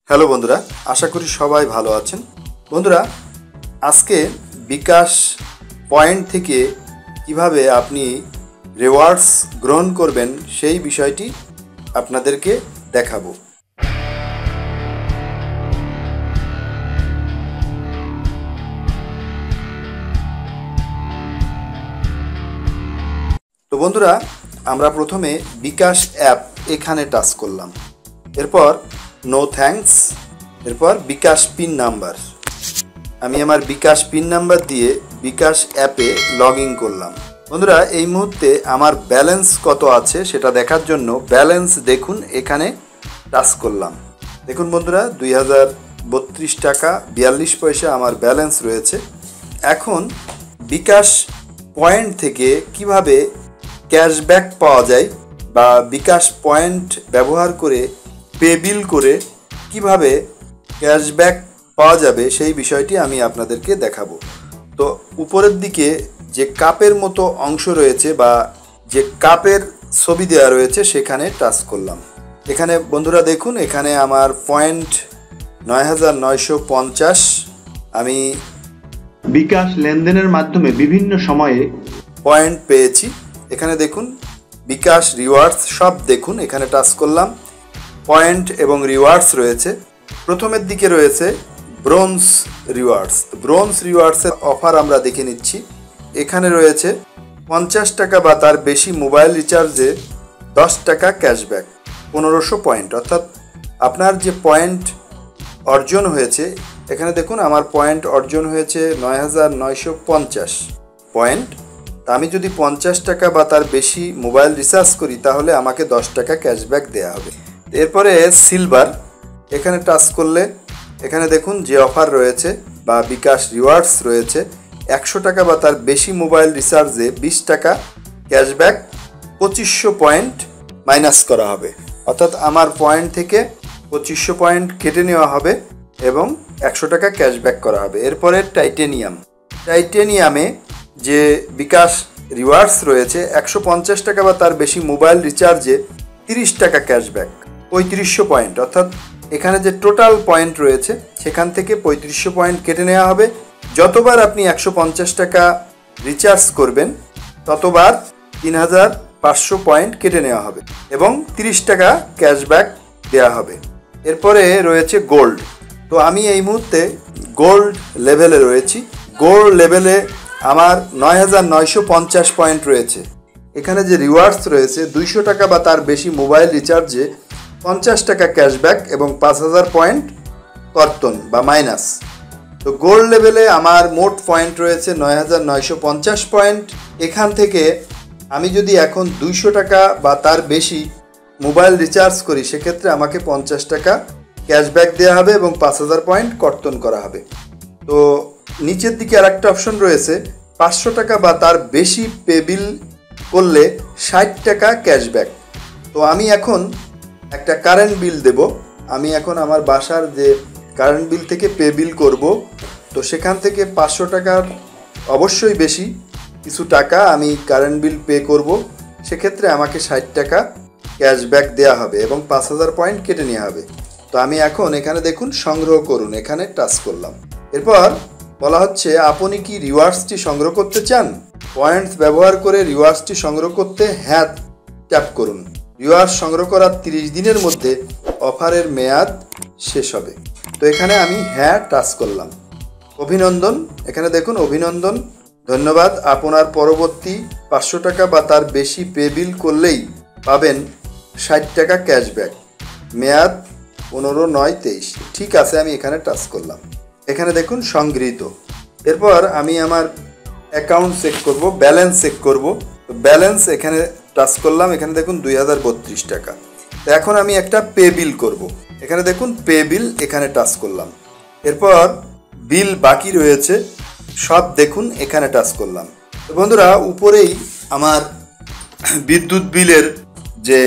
Hello বন্ধুরা, আশা করি সবাই ভালো আছেন। বন্ধুরা, আজকে বিকাশ পয়েন্ট থেকে কিভাবে আপনি রিওয়ার্ডস গ্রহণ করবেন সেই বিষয়টি আপনাদেরকে দেখাবো। তো বন্ধুরা, আমরা প্রথমে বিকাশ অ্যাপ এখানে টাচ করলাম, এরপর নো থ্যাঙ্কস, এরপর বিকাশ পিন নাম্বার। আমি আমার বিকাশ পিন নাম্বার দিয়ে বিকাশ অ্যাপে লগ ইন করলাম। বন্ধুরা, এই মুহূর্তে আমার ব্যালেন্স কত আছে সেটা দেখার জন্য ব্যালেন্স দেখুন এখানে টাচ করলাম। দেখুন বন্ধুরা, 2032 টাকা 42 পয়সা আমার ব্যালেন্স রয়েছে। এখন বিকাশ পয়েন্ট থেকে কিভাবে ক্যাশব্যাক পাওয়া যায় বা বিকাশ পয়েন্ট ব্যবহার করে পে বিল করে কিভাবে ক্যাশব্যাক পাওয়া যাবে সেই বিষয়টি আমি আপনাদেরকে দেখাবো। তো উপরের দিকে যে কাপের মতো অংশ রয়েছে বা যে কাপের ছবি দেওয়া রয়েছে সেখানে টাচ করলাম। এখানে বন্ধুরা দেখুন, এখানে আমার পয়েন্ট 9950। আমি বিকাশ লেনদেনের মাধ্যমে বিভিন্ন সময়ে পয়েন্ট পেয়েছি। এখানে দেখুন বিকাশ রিওয়ার্ডস সব দেখুন, এখানে টাচ করলাম। পয়েন্ট এবং রিওয়ার্ডস রয়েছে। প্রথমের দিকে রয়েছে ব্রোঞ্জ রিওয়ার্ডস। ব্রোঞ্জ রিওয়ার্ডসের অফার আমরা দেখে নিচ্ছি। এখানে রয়েছে 50 টাকা বা তার বেশি মোবাইল রিচার্জে 10 টাকা ক্যাশব্যাক, 1500 পয়েন্ট, অর্থাৎ আপনার যে পয়েন্ট অর্জন হয়েছে, এখানে দেখুন আমার পয়েন্ট অর্জন হয়েছে 9950 পয়েন্ট। তা আমি যদি 50 টাকা বা তার বেশি মোবাইল রিচার্জ করি তাহলে আমাকে 10 টাকা ক্যাশব্যাক দেওয়া হবে। এরপরে সিলভার, এখানে টাচ করলে এখানে দেখুন যে অফার রয়েছে বা বিকাশ রিওয়ার্ডস রয়েছে। 100 টাকা বা তার বেশি মোবাইল রিচার্জে 20 টাকা ক্যাশব্যাক, 2500 পয়েন্ট মাইনাস করা হবে, অর্থাৎ আমার পয়েন্ট থেকে 2500 পয়েন্ট কেটে নেওয়া হবে এবং 100 টাকা ক্যাশব্যাক করা হবে। এরপরে টাইটেনিয়ামে যে বিকাশ রিওয়ার্ডস রয়েছে, 150 টাকা বা তার বেশি মোবাইল রিচার্জে 30 টাকা ক্যাশব্যাক, 3500 পয়েন্ট, অর্থাৎ এখানে যে টোটাল পয়েন্ট রয়েছে সেখান থেকে 3500 পয়েন্ট কেটে নেওয়া হবে। যতবার আপনি 150 টাকা রিচার্জ করবেন ততবার 3500 পয়েন্ট কেটে নেওয়া হবে এবং 30 টাকা ক্যাশব্যাক দেওয়া হবে। এরপরে রয়েছে গোল্ড। তো আমি এই মুহূর্তে গোল্ড লেভেলে রয়েছি। গোল্ড লেভেলে আমার 9950 পয়েন্ট রয়েছে। এখানে যে রিওয়ার্ডস রয়েছে, 200 টাকা বা তার বেশি মোবাইল রিচার্জে 50 টাকা ক্যাশব্যাক এবং 5000 পয়েন্ট কর্তন বা মাইনাস। তো গোল্ড লেভেলে আমার মোট পয়েন্ট রয়েছে 9950 পয়েন্ট। এখান থেকে আমি যদি এখন 200 টাকা বা তার বেশি মোবাইল রিচার্জ করি সেক্ষেত্রে আমাকে 50 টাকা ক্যাশব্যাক দেওয়া হবে এবং 5000 পয়েন্ট কর্তন করা হবে। তো নিচের দিকে আরেকটা অপশন রয়েছে, 500 টাকা বা তার বেশি পে বিল করলে 60 টাকা ক্যাশব্যাক। তো আমি এখন একটা কারেন্ট বিল দেব। আমি এখন আমার বাসার যে কারেন্ট বিল থেকে পে বিল করব, তো সেখান থেকে 500 টাকার অবশ্যই বেশি কিছু টাকা আমি কারেন্ট বিল পে করব। সেক্ষেত্রে আমাকে 60 টাকা ক্যাশব্যাক দেওয়া হবে এবং 5000 পয়েন্ট কেটে নেওয়া হবে। তো আমি এখন এখানে দেখুন সংগ্রহ করুন, এখানে টাচ করলাম। এরপর বলা হচ্ছে আপনি কি রিওয়ার্ডসটি সংগ্রহ করতে চান? পয়েন্টস ব্যবহার করে রিওয়ার্ডসটি সংগ্রহ করতে হ্যাঁ ট্যাপ করুন। রিওয়ার্ডস সংগ্রহ করার 30 দিনের মধ্যে অফারের মেয়াদ শেষ হবে। তো এখানে আমি হ্যাঁ টাচ করলাম। অভিনন্দন, এখানে দেখুন অভিনন্দন, ধন্যবাদ, আপনার পরবর্তী 500 টাকা বা তার বেশি পে বিল করলেই পাবেন 60 টাকা ক্যাশব্যাক, মেয়াদ 15/9/23। ঠিক আছে, আমি এখানে টাচ করলাম। এখানে দেখুন সংগৃহীত। এরপর আমি আমার অ্যাকাউন্ট চেক করব, ব্যালেন্স চেক করব। তো ব্যালেন্স এখানে টাচ করলাম। এখানে দেখুন 2032 টাকা। তো এখন আমি একটা পে বিল করব। এখানে দেখুন পে বিল, এখানে টাচ করলাম। এরপর বিল বাকি রয়েছে সব দেখুন, এখানে টাচ করলাম। তো বন্ধুরা, উপরেই আমার বিদ্যুৎ বিলের যে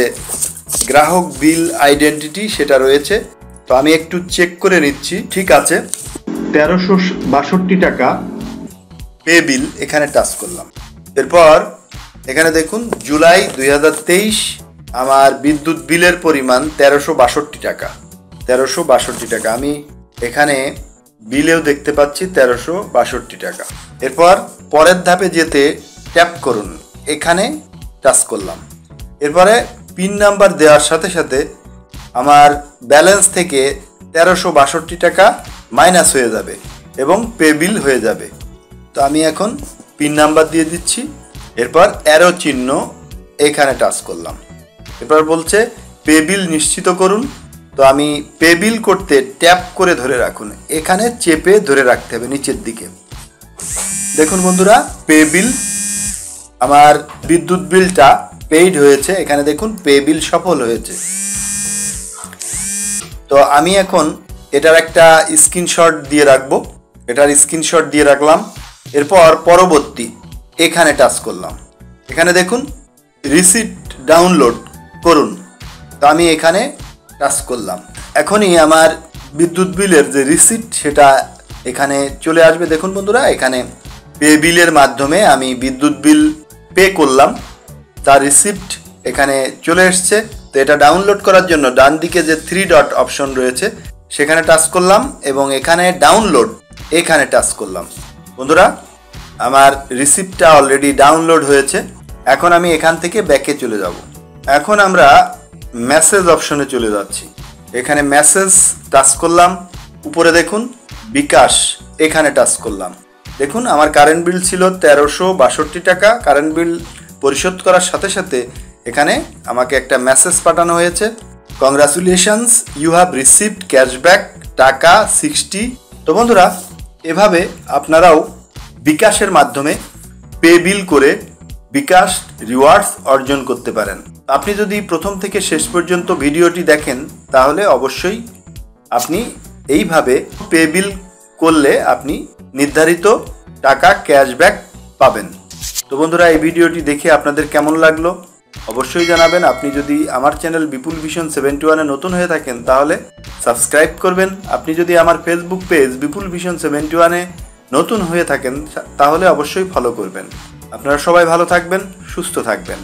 গ্রাহক বিল আইডেন্টিটি সেটা রয়েছে। তো আমি একটু চেক করে নিচ্ছি। ঠিক আছে, 1362 টাকা পে বিল, এখানে টাচ করলাম। এরপর এখানে দেখুন জুলাই 2023 আমার বিদ্যুৎ বিলের পরিমাণ 1362 টাকা। 1362 টাকা। আমি এখানে বিলেও দেখতে পাচ্ছি 1362 টাকা। এরপর পরের ধাপে যেতে ট্যাপ করুন, এখানে টাচ করলাম। এরপরে পিন নাম্বার দেওয়ার সাথে সাথে আমার ব্যালেন্স থেকে 1362 টাকা মাইনাস হয়ে যাবে এবং পে বিল হয়ে যাবে। তো আমি এখন পিন নাম্বার দিয়ে দিচ্ছি। এরপর অ্যারো চিহ্ন এখানে টাচ করলাম। এরপর বলছে পে বিল নিশ্চিত করুন। তো আমি পে বিল করতে ট্যাপ করে ধরে রাখুন, এখানে চেপে ধরে রাখতে হবে নিচের দিকে। দেখুন বন্ধুরা, পে বিল, আমার বিদ্যুৎ বিলটা পেইড হয়েছে। এখানে দেখুন পে বিল সফল হয়েছে। তো আমি এখন এটার একটা স্ক্রিনশট দিয়ে রাখবো, এটার স্ক্রিনশট দিয়ে রাখলাম। এরপর পরবর্তী এখানে টাচ করলাম। এখানে দেখুন রিসিট ডাউনলোড করুন। তো আমি এখানে টাচ করলাম। এখনই আমার বিদ্যুৎ বিলের যে রিসিট সেটা এখানে চলে আসবে। দেখুন বন্ধুরা, এখানে পে বিলের মাধ্যমে আমি বিদ্যুৎ বিল পে করলাম, তার রিসিপ্ট এখানে চলে এসছে। তো এটা ডাউনলোড করার জন্য ডান দিকে যে 3 ডট অপশন রয়েছে সেখানে টাচ করলাম এবং এখানে ডাউনলোড এখানে টাচ করলাম। বন্ধুরা, আমার রিসিপ্টটা অলরেডি ডাউনলোড হয়েছে। এখন আমি এখান থেকে ব্যাকে চলে যাব। এখন আমরা মেসেজ অপশনে চলে যাচ্ছি। এখানে মেসেজ টাচ করলাম। উপরে দেখুন বিকাশ, এখানে টাচ করলাম। দেখুন আমার কারেন্ট বিল ছিল 1362 টাকা। কারেন্ট বিল পরিশোধ করার সাথে সাথে এখানে আমাকে একটা মেসেজ পাঠানো হয়েছে, congratulations, you have received cashback টাকা 60। তো বন্ধুরা, এভাবে আপনারাও বিকাশের মাধ্যমে পে বিল করে বিকাশ রিওয়ার্ডস অর্জন করতে পারেন। আপনি যদি প্রথম থেকে শেষ পর্যন্ত ভিডিওটি দেখেন তাহলে অবশ্যই আপনি এইভাবে পে বিল করলে আপনি নির্ধারিত টাকা ক্যাশব্যাক পাবেন। তো বন্ধুরা, এই ভিডিওটি দেখে আপনাদের কেমন লাগলো অবশ্যই জানাবেন। আপনি যদি আমার চ্যানেল বিপুল ভিশন 71-এ নতুন হয়ে থাকেন তাহলে সাবস্ক্রাইব করবেন। আপনি যদি আমার ফেসবুক পেজ বিপুল ভিশন 71-এ নতুন হয়ে থাকেন তাহলে অবশ্যই ফলো করবেন। আপনারা সবাই ভালো থাকবেন, সুস্থ থাকবেন।